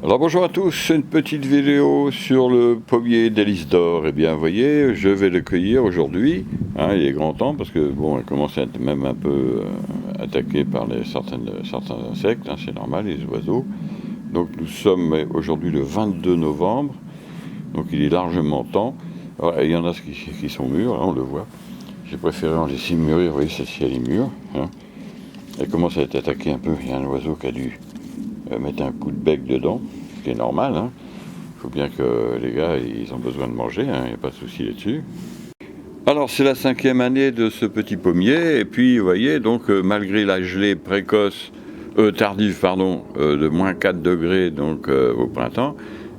Alors bonjour à tous, une petite vidéo sur le pommier d'Hélice d'Or. Eh bien vous voyez, je vais le cueillir aujourd'hui, il est grand temps parce que bon, il commence à être même un peu attaqué par certains insectes, c'est normal, les oiseaux. Donc nous sommes aujourd'hui le 22 novembre, donc il est largement temps. Alors, il y en a qui sont mûrs, on le voit. J'ai préféré en laisser mûrir, vous voyez, celle-ci elle est mûre. Elle commence à être attaquée un peu, il y a un oiseau qui a dû mettre un coup de bec dedans, ce qui est normal. Il faut bien que les gars, ils ont besoin de manger, il n'y a pas de souci là-dessus. Alors c'est la 5e année de ce petit pommier, et puis vous voyez, donc malgré la gelée tardive, de moins 4 degrés donc, au printemps,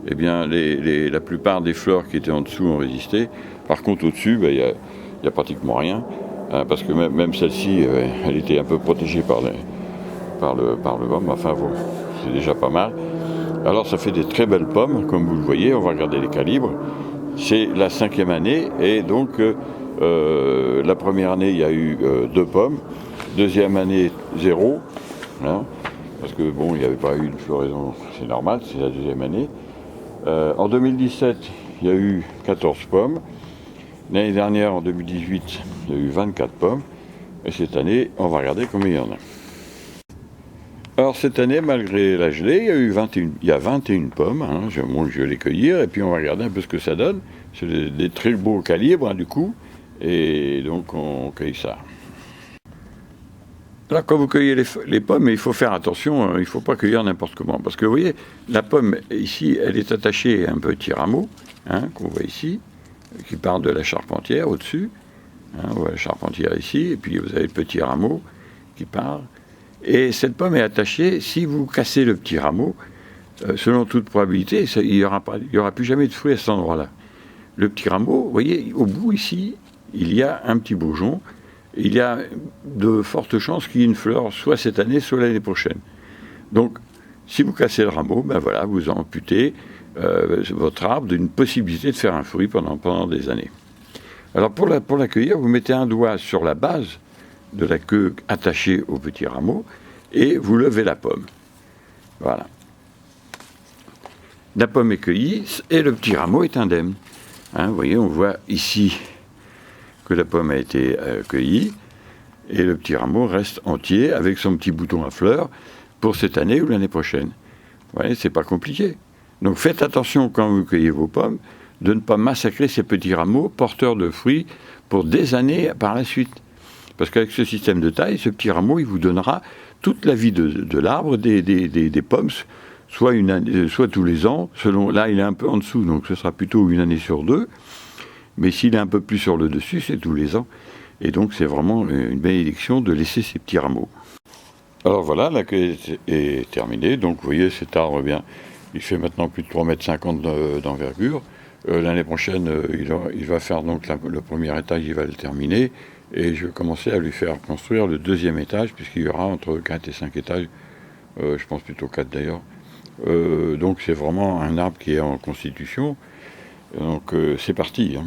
eh bien la plupart des fleurs qui étaient en dessous ont résisté. Par contre au-dessus, il n'y a pratiquement rien, parce que même celle-ci, elle était un peu protégée par le vent, enfin bon, c'est déjà pas mal. Alors ça fait des très belles pommes, comme vous le voyez, on va regarder les calibres. C'est la 5e année, et donc la première année il y a eu 2 pommes, deuxième année 0, parce que bon, il n'y avait pas eu de floraison, c'est normal, c'est la deuxième année. En 2017, il y a eu 14 pommes. L'année dernière, en 2018, il y a eu 24 pommes. Et cette année, on va regarder combien il y en a. Alors cette année, malgré la gelée, il y a 21 pommes. Je vais les cueillir et puis on va regarder un peu ce que ça donne. C'est des très beaux calibres du coup. Et donc on cueille ça. Alors quand vous cueillez les pommes, il faut faire attention, il ne faut pas cueillir n'importe comment. Parce que vous voyez, la pomme ici, elle est attachée à un petit rameau, qu'on voit ici, qui part de la charpentière au-dessus. On voit la charpentière ici, et puis vous avez le petit rameau qui part. Et cette pomme est attachée, si vous cassez le petit rameau, selon toute probabilité, il n'y aura plus jamais de fruits à cet endroit-là. Le petit rameau, vous voyez, au bout ici, il y a un petit bourgeon. Il y a de fortes chances qu'il y ait une fleur, soit cette année, soit l'année prochaine. Donc, si vous cassez le rameau, vous amputez votre arbre d'une possibilité de faire un fruit pendant des années. Alors, pour l'accueillir, vous mettez un doigt sur la base de la queue attachée au petit rameau et vous levez la pomme. Voilà. La pomme est cueillie et le petit rameau est indemne. Vous voyez, on voit ici que la pomme a été cueillie et le petit rameau reste entier avec son petit bouton à fleurs pour cette année ou l'année prochaine. Vous voyez, c'est pas compliqué. Donc faites attention quand vous cueillez vos pommes de ne pas massacrer ces petits rameaux porteurs de fruits pour des années par la suite. Parce qu'avec ce système de taille, ce petit rameau, il vous donnera toute la vie de l'arbre, des pommes, soit tous les ans, là il est un peu en dessous, donc ce sera plutôt une année sur 2, mais s'il est un peu plus sur le dessus, c'est tous les ans. Et donc c'est vraiment une bénédiction de laisser ces petits rameaux. Alors voilà, la cueillette est terminée, donc vous voyez cet arbre, il fait maintenant plus de 3,50 m d'envergure. L'année prochaine, il va faire donc le premier étage, il va le terminer. Et je vais commencer à lui faire construire le deuxième étage, puisqu'il y aura entre 4 et 5 étages, je pense plutôt 4 d'ailleurs. Donc c'est vraiment un arbre qui est en constitution. Donc c'est parti.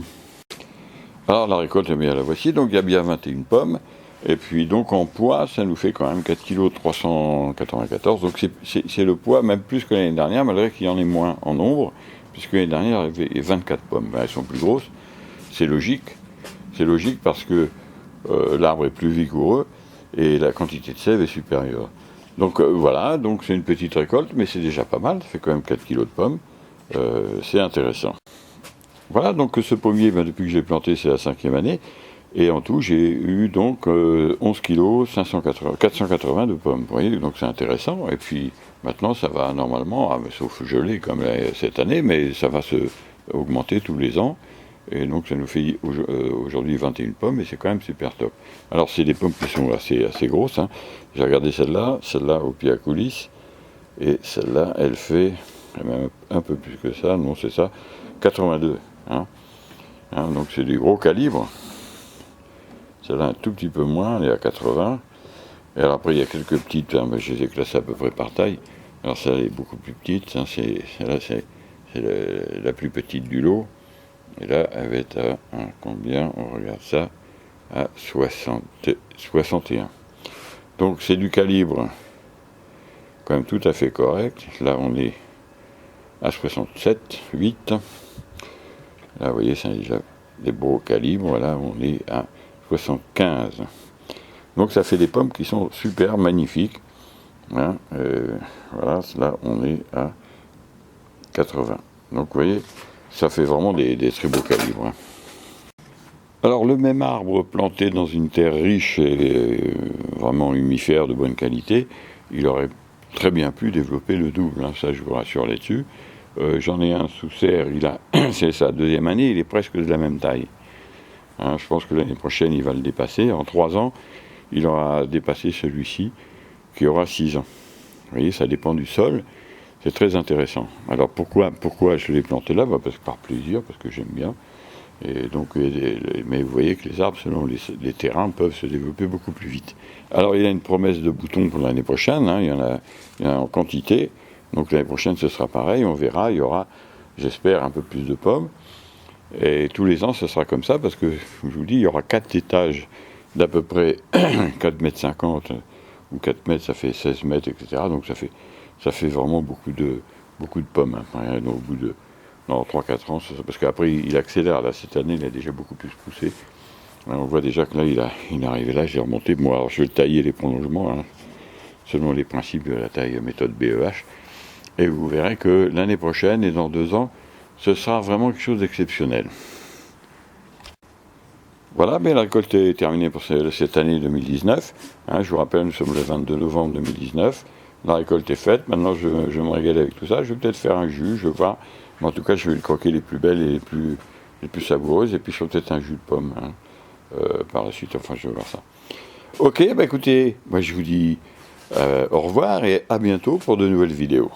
Alors la récolte, la voici. Donc il y a bien 21 pommes. Et puis donc en poids, ça nous fait quand même 4 kg 394. Donc c'est le poids, même plus que l'année dernière, malgré qu'il y en ait moins en nombre, puisque l'année dernière, il y avait 24 pommes. Elles sont plus grosses. C'est logique. C'est logique parce que l'arbre est plus vigoureux et la quantité de sève est supérieure. Donc voilà, donc c'est une petite récolte, mais c'est déjà pas mal, ça fait quand même 4 kg de pommes, c'est intéressant. Voilà, donc ce pommier, depuis que j'ai planté, c'est la 5e année, et en tout j'ai eu donc 11 kg 480 de pommes, vous voyez, donc c'est intéressant, et puis maintenant ça va normalement, sauf gelé comme cette année, mais ça va se augmenter tous les ans. Et donc ça nous fait aujourd'hui 21 pommes, et c'est quand même super top. Alors c'est des pommes qui sont assez grosses. J'ai regardé celle-là au pied à coulisses, et celle-là, elle fait même un peu plus que ça, non c'est ça, 82. Donc c'est du gros calibre. Celle-là un tout petit peu moins, elle est à 80. Et alors après il y a quelques petites, je les ai classées à peu près par taille. Alors celle-là est beaucoup plus petite, celle-là c'est la plus petite du lot. Et là, elle va être à combien? On regarde ça, à 61. Donc c'est du calibre quand même tout à fait correct. Là, on est à 67, 8. Là, vous voyez, c'est déjà des beaux calibres. Voilà, on est à 75. Donc, ça fait des pommes qui sont super magnifiques. Hein, voilà, là, on est à 80. Donc, vous voyez, ça fait vraiment des très beaux calibres. Hein. Alors, le même arbre planté dans une terre riche et vraiment humifère de bonne qualité, il aurait très bien pu développer le double. Hein, ça, je vous rassure là-dessus. J'en ai un sous serre, c'est sa deuxième année, il est presque de la même taille. Hein, je pense que l'année prochaine, il va le dépasser. En 3 ans, il aura dépassé celui-ci, qui aura 6 ans. Vous voyez, ça dépend du sol. C'est très intéressant. Alors pourquoi je l'ai planté là? Parce que par plaisir, parce que j'aime bien. Et donc, mais vous voyez que les arbres, selon les terrains, peuvent se développer beaucoup plus vite. Alors il y a une promesse de boutons pour l'année prochaine, hein, il y en a en quantité. Donc l'année prochaine, ce sera pareil, on verra, il y aura, j'espère, un peu plus de pommes. Et tous les ans, ce sera comme ça, parce que, je vous dis, il y aura 4 étages d'à peu près 4,50 m, ou 4 mètres, ça fait 16 mètres, etc. Donc ça fait vraiment beaucoup de pommes. Hein. Donc, au bout de 3-4 ans, parce qu'après, il accélère. Là, cette année, il a déjà beaucoup plus poussé. Alors, on voit déjà que là, il est arrivé là, j'ai remonté. Moi, alors, je vais tailler les prolongements, hein, selon les principes de la taille méthode BEH. Et vous verrez que l'année prochaine et dans 2 ans, ce sera vraiment quelque chose d'exceptionnel. Voilà, mais la récolte est terminée pour cette année 2019. Hein, je vous rappelle, nous sommes le 22 novembre 2019. La récolte est faite. Maintenant, je me régale avec tout ça. Je vais peut-être faire un jus, je vais voir. Mais en tout cas, je vais le croquer les plus belles et les plus savoureuses. Et puis, je ferai peut-être un jus de pomme hein, par la suite. Enfin, je vais voir ça. Ok, bah écoutez, moi je vous dis au revoir et à bientôt pour de nouvelles vidéos.